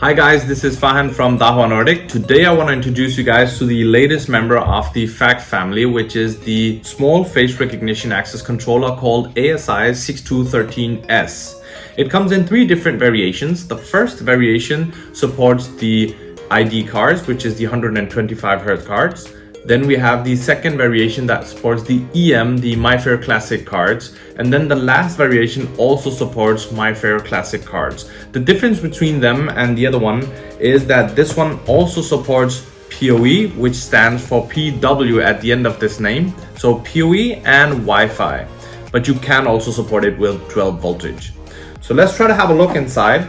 Hi guys, this is Farhan from Dahua Nordic. Today I want to introduce you guys to the latest member of the FACT family, which is the small face recognition access controller called ASI6213S. It comes in 3 different variations. The first variation supports the ID cards, which is the 125 Hz cards. Then we have the second variation that supports the EM, the MyFair Classic cards. And then the last variation also supports MyFair Classic cards. The difference between them and the other one is that this one also supports PoE, which stands for PW at the end of this name. So PoE and Wi-Fi, but you can also support it with 12 voltage. So let's try to have a look inside.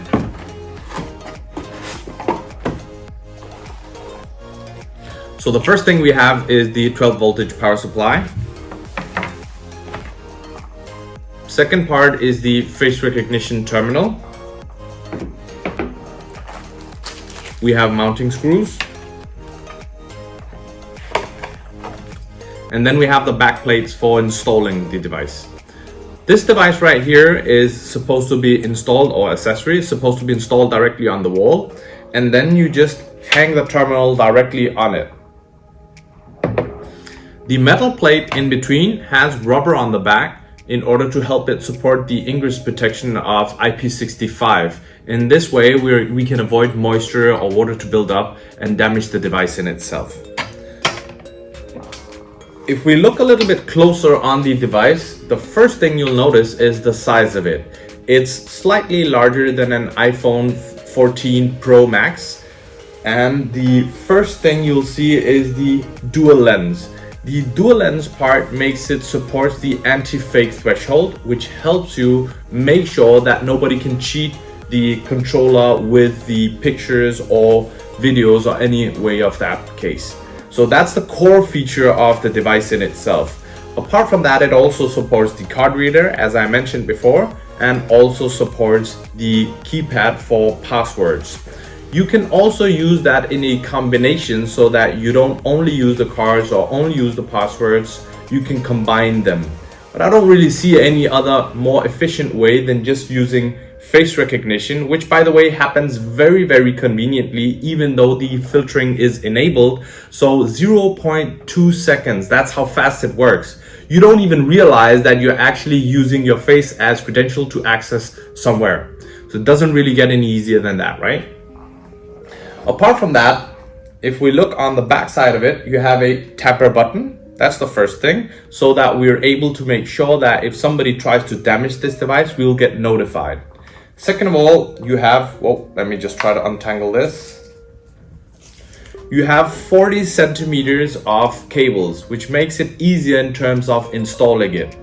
So the first thing we have is the 12 voltage power supply. Second part is the face recognition terminal. We have mounting screws. And then we have the back plates for installing the device. This device right here is supposed to be installed, or accessory is supposed to be installed directly on the wall. And then you just hang the terminal directly on it. The metal plate in between has rubber on the back in order to help it support the ingress protection of IP65. In this way, we can avoid moisture or water to build up and damage the device in itself. If we look a little bit closer on the device, the first thing you'll notice is the size of it. It's slightly larger than an iPhone 14 Pro Max. And the first thing you'll see is the dual lens. The dual lens part makes it supports the anti-fake threshold, which helps you make sure that nobody can cheat the controller with the pictures or videos or any way of that case. So that's the core feature of the device in itself. Apart from that, it also supports the card reader, as I mentioned before, and also supports the keypad for passwords. You can also use that in a combination so that you don't only use the cards or only use the passwords, you can combine them. But I don't really see any other more efficient way than just using face recognition, which by the way happens very conveniently even though the filtering is enabled. So 0.2 seconds, that's how fast it works. You don't even realize that you're actually using your face as credential to access somewhere. So it doesn't really get any easier than that, right? Apart from that, if we look on the back side of it, you have a tapper button. That's the first thing, so that we're able to make sure that if somebody tries to damage this device, we'll get notified. Second of all, you have, well, let me just try to untangle this. You have 40 centimeters of cables, which makes it easier in terms of installing it.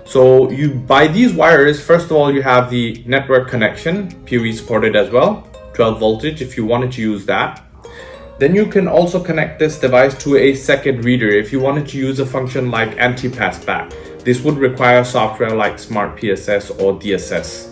So you buy these wires, first of all, you have the network connection, PoE supported as well. 12 voltage if you wanted to use that. Then you can also connect this device to a second reader if you wanted to use a function like anti-passback. This would require software like Smart PSS or DSS.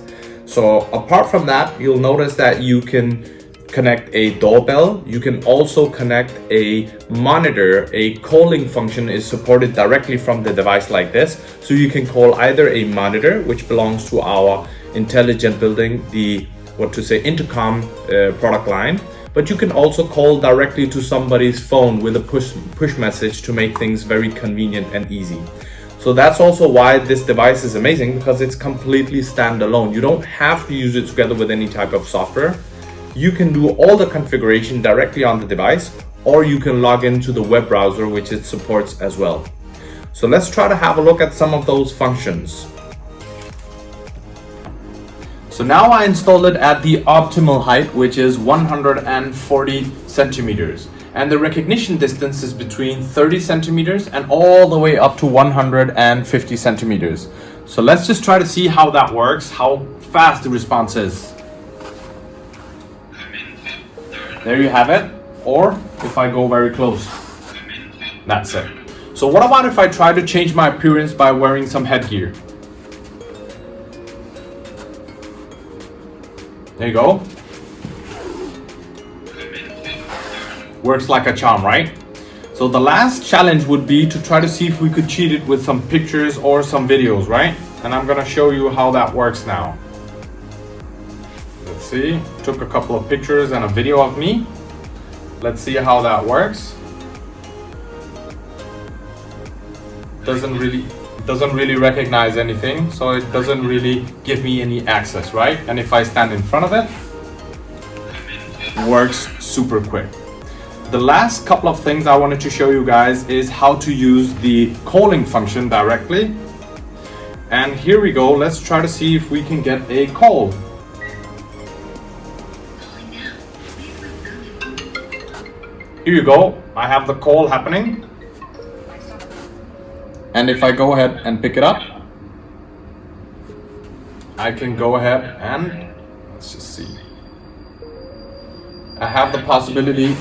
So apart from that, you'll notice that you can connect a doorbell. You can also connect a monitor. A calling function is supported directly from the device like this. So you can call either a monitor, which belongs to our intelligent building, the intercom product line, but you can also call directly to somebody's phone with a push message to make things very convenient and easy. So that's also why this device is amazing, because it's completely standalone. You don't have to use it together with any type of software. You can do all the configuration directly on the device, or you can log into the web browser, which it supports as well. So let's try to have a look at some of those functions. So now I installed it at the optimal height, which is 140 centimeters. And the recognition distance is between 30 centimeters and all the way up to 150 centimeters. So let's just try to see how that works, how fast the response is. There you have it. Or if I go very close, that's it. So what about if I try to change my appearance by wearing some headgear? There you go. Works like a charm, right? So the last challenge would be to try to see if we could cheat it with some pictures or some videos, right? And I'm gonna show you how that works now. Let's see, took a couple of pictures and a video of me. Let's see how that works. Doesn't really recognize anything, so it doesn't really give me any access, right? And if I stand in front of it, works super quick. The last couple of things I wanted to show you guys is how to use the calling function directly. And here we go. Let's try to see if we can get a call. Here you go. I have the call happening. And if I go ahead and pick it up, I can go ahead and, let's just see. I have the possibility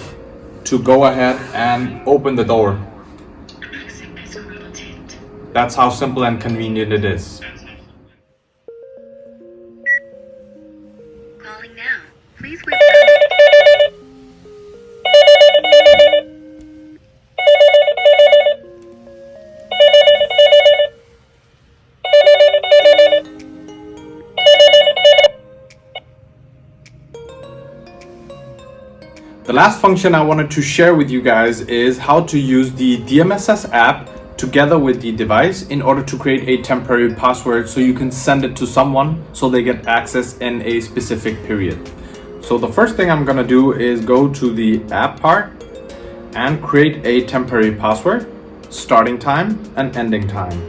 to go ahead and open the door. That's how simple and convenient it is. Calling now. Please wait. The last function I wanted to share with you guys is how to use the DMSS app together with the device in order to create a temporary password so you can send it to someone so they get access in a specific period. So the first thing I'm gonna do is go to the app part and create a temporary password, starting time and ending time.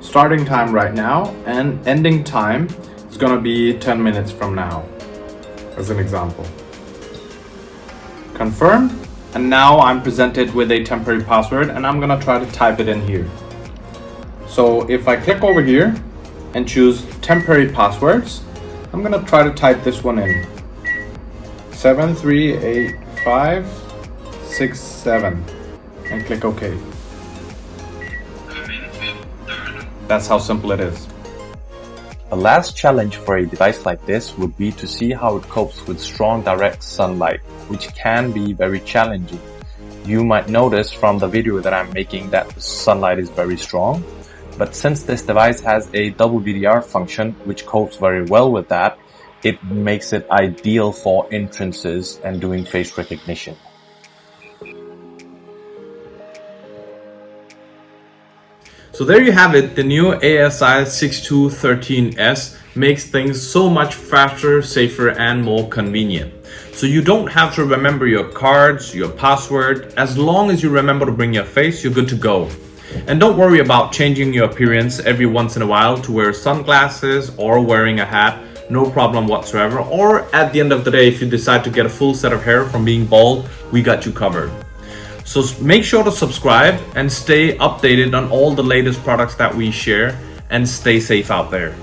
Starting time right now and ending time is gonna be 10 minutes from now, as an example. Confirm, and now I'm presented with a temporary password and I'm gonna try to type it in here. So if I click over here and choose temporary passwords, I'm gonna try to type this one in. 73856 and click OK. That's how simple it is. The last challenge for a device like this would be to see how it copes with strong direct sunlight, which can be very challenging. You might notice from the video that I'm making that the sunlight is very strong, but since this device has a double VDR function which copes very well with that, it makes it ideal for entrances and doing face recognition. So there you have it. The new ASI6213S makes things so much faster, safer, and more convenient. So you don't have to remember your cards, your password. As long as you remember to bring your face, you're good to go. And don't worry about changing your appearance every once in a while to wear sunglasses or wearing a hat. No problem whatsoever. Or at the end of the day, if you decide to get a full set of hair from being bald, we got you covered. So make sure to subscribe and stay updated on all the latest products that we share, and stay safe out there.